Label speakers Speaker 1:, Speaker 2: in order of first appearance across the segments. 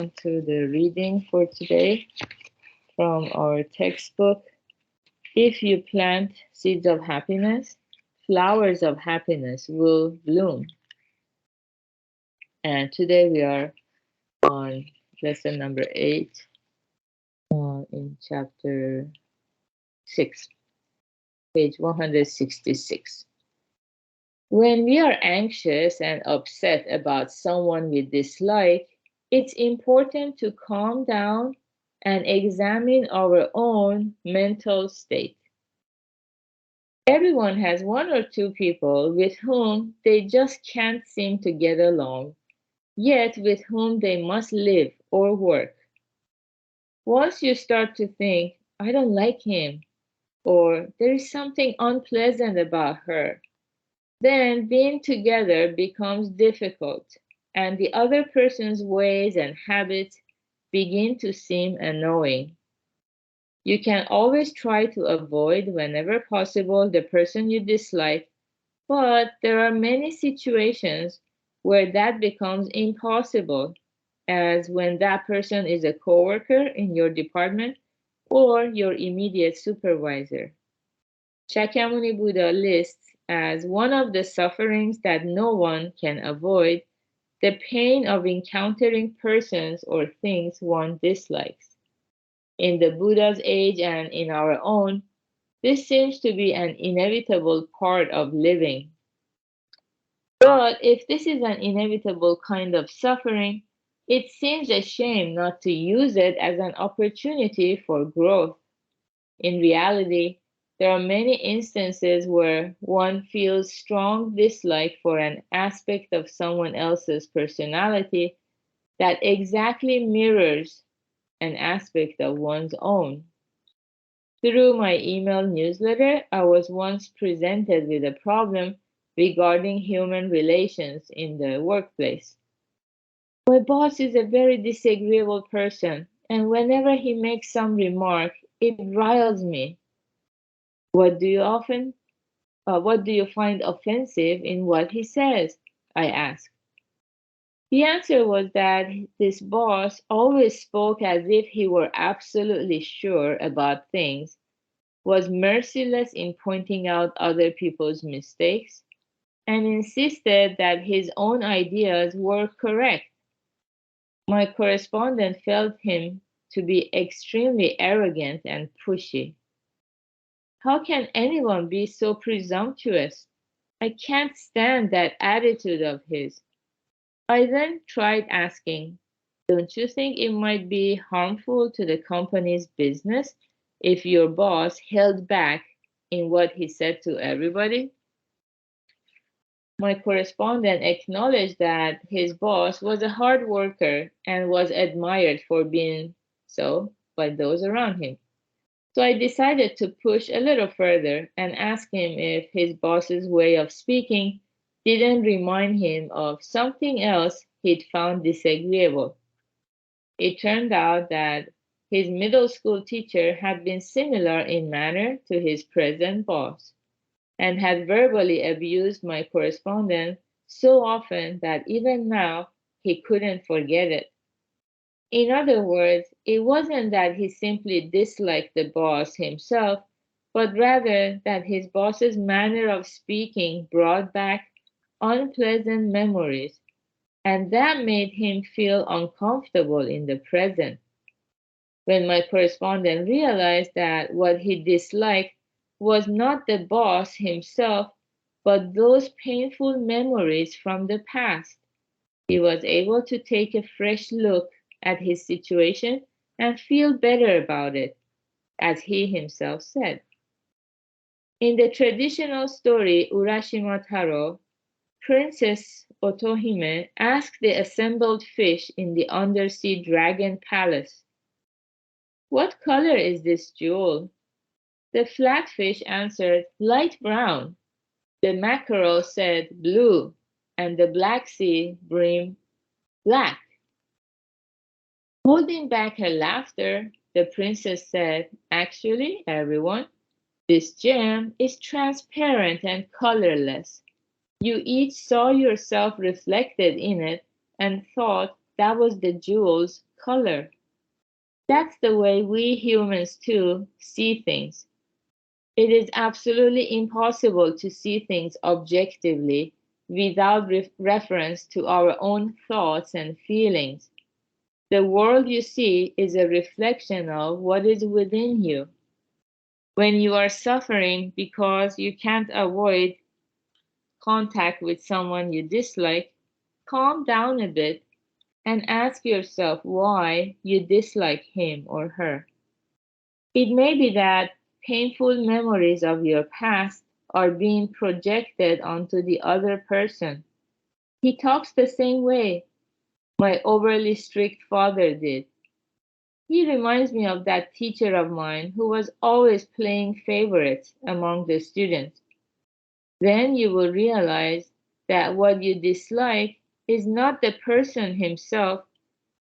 Speaker 1: To the reading for today from our textbook. If you plant seeds of happiness, flowers of happiness will bloom. And today we are on lesson number 8 in chapter 6, page 166. When we are anxious and upset about someone we dislike, it's important to calm down and examine our own mental state. Everyone has one or two people with whom they just can't seem to get along, yet with whom they must live or work. Once you start to think, I don't like him, or there is something unpleasant about her, then being together becomes difficult, and the other person's ways and habits begin to seem annoying. You can always try to avoid, whenever possible, the person you dislike, but there are many situations where that becomes impossible, as when that person is a coworker in your department or your immediate supervisor. Shakyamuni Buddha lists as one of the sufferings that no one can avoid the pain of encountering persons or things one dislikes. In the Buddha's age and in our own, this seems to be an inevitable part of living. But if this is an inevitable kind of suffering, it seems a shame not to use it as an opportunity for growth. In reality, there are many instances where one feels strong dislike for an aspect of someone else's personality that exactly mirrors an aspect of one's own. Through my email newsletter, I was once presented with a problem regarding human relations in the workplace. My boss is a very disagreeable person, and whenever he makes some remark, it riles me. What do you often what do you find offensive in what he says? I asked. The answer was that this boss always spoke as if he were absolutely sure about things, was merciless in pointing out other people's mistakes, and insisted that his own ideas were correct. My correspondent felt him to be extremely arrogant and pushy. How can anyone be so presumptuous? I can't stand that attitude of his. I then tried asking, don't you think it might be harmful to the company's business if your boss held back in what he said to everybody? My correspondent acknowledged that his boss was a hard worker and was admired for being so by those around him. So I decided to push a little further and ask him if his boss's way of speaking didn't remind him of something else he'd found disagreeable. It turned out that his middle school teacher had been similar in manner to his present boss and had verbally abused my correspondent so often that even now he couldn't forget it. In other words, it wasn't that he simply disliked the boss himself, but rather that his boss's manner of speaking brought back unpleasant memories, and that made him feel uncomfortable in the present. When my correspondent realized that what he disliked was not the boss himself, but those painful memories from the past, he was able to take a fresh look at his situation and feel better about it, as he himself said. In the traditional story Urashima Taro, Princess Otohime asked the assembled fish in the undersea dragon palace, what color is this jewel? The flatfish answered, light brown. The mackerel said, blue. And the black sea bream, black. Holding back her laughter, the princess said, actually, everyone, this gem is transparent and colorless. You each saw yourself reflected in it and thought that was the jewel's color. That's the way we humans too see things. It is absolutely impossible to see things objectively without reference to our own thoughts and feelings. The world you see is a reflection of what is within you. When you are suffering because you can't avoid contact with someone you dislike, calm down a bit and ask yourself why you dislike him or her. It may be that painful memories of your past are being projected onto the other person. He talks the same way my overly strict father did. He reminds me of that teacher of mine who was always playing favorites among the students. Then you will realize that what you dislike is not the person himself,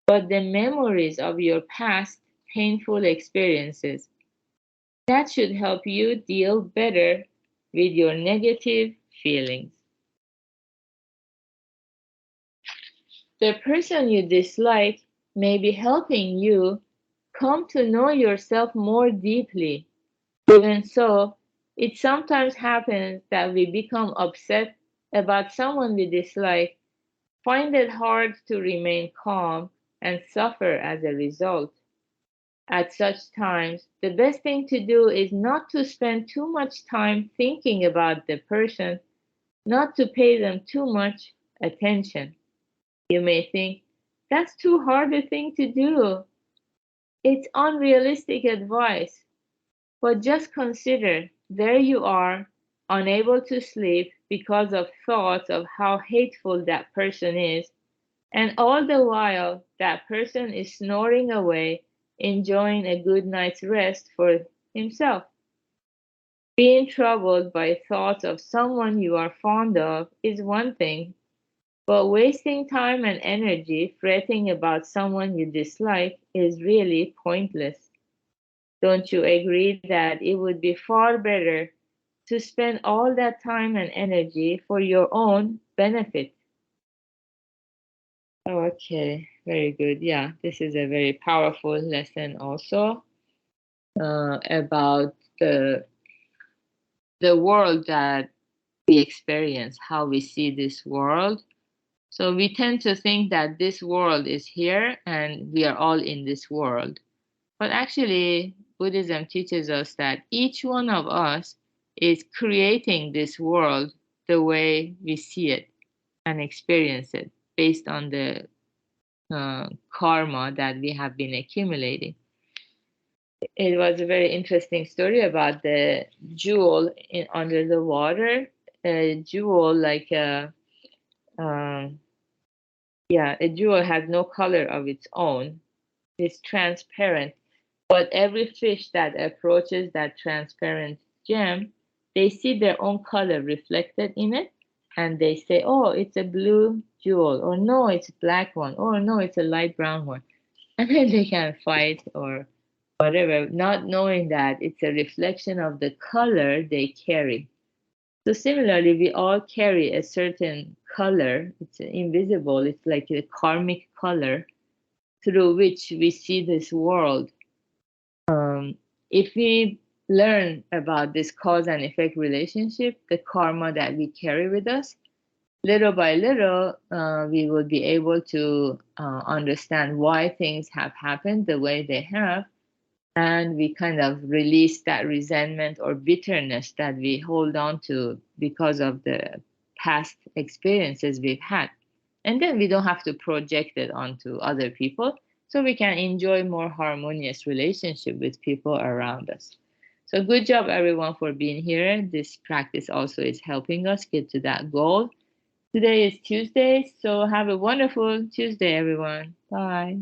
Speaker 1: but the memories of your past painful experiences. That should help you deal better with your negative feelings. The person you dislike may be helping you come to know yourself more deeply. Even so, it sometimes happens that we become upset about someone we dislike, find it hard to remain calm, and suffer as a result. At such times, the best thing to do is not to spend too much time thinking about the person, not to pay them too much attention. You may think, that's too hard a thing to do. It's unrealistic advice. But just consider there you are, unable to sleep because of thoughts of how hateful that person is, and all the while that person is snoring away, enjoying a good night's rest for himself. Being troubled by thoughts of someone you are fond of is one thing, but wasting time and energy fretting about someone you dislike is really pointless. Don't you agree that it would be far better to spend all that time and energy for your own benefit? Okay, very good. Yeah, this is a very powerful lesson also about the world that we experience, how we see this world. So we tend to think that this world is here and we are all in this world. But actually, Buddhism teaches us that each one of us is creating this world the way we see it and experience it based on the karma that we have been accumulating. It was a very interesting story about the jewel under the water. A jewel, like um, a jewel has no color of its own. It's transparent. But every fish that approaches that transparent gem, they see their own color reflected in it, and they say, "Oh, it's a blue jewel," or "No, it's a black one," or "No, it's a light brown one." And then they can fight or whatever, not knowing that it's a reflection of the color they carry. So similarly, we all carry a certain color. It's invisible. It's like a karmic color through which we see this world. If we learn about this cause and effect relationship, the karma that we carry with us, little by little, we will be able to understand why things have happened the way they have, and we kind of release that resentment or bitterness that we hold on to because of the past experiences we've had. And then we don't have to project it onto other people, so we can enjoy more harmonious relationship with people around us. So good job everyone for being here. This practice also is helping us get to that goal. Today is Tuesday, so have a wonderful Tuesday everyone. Bye.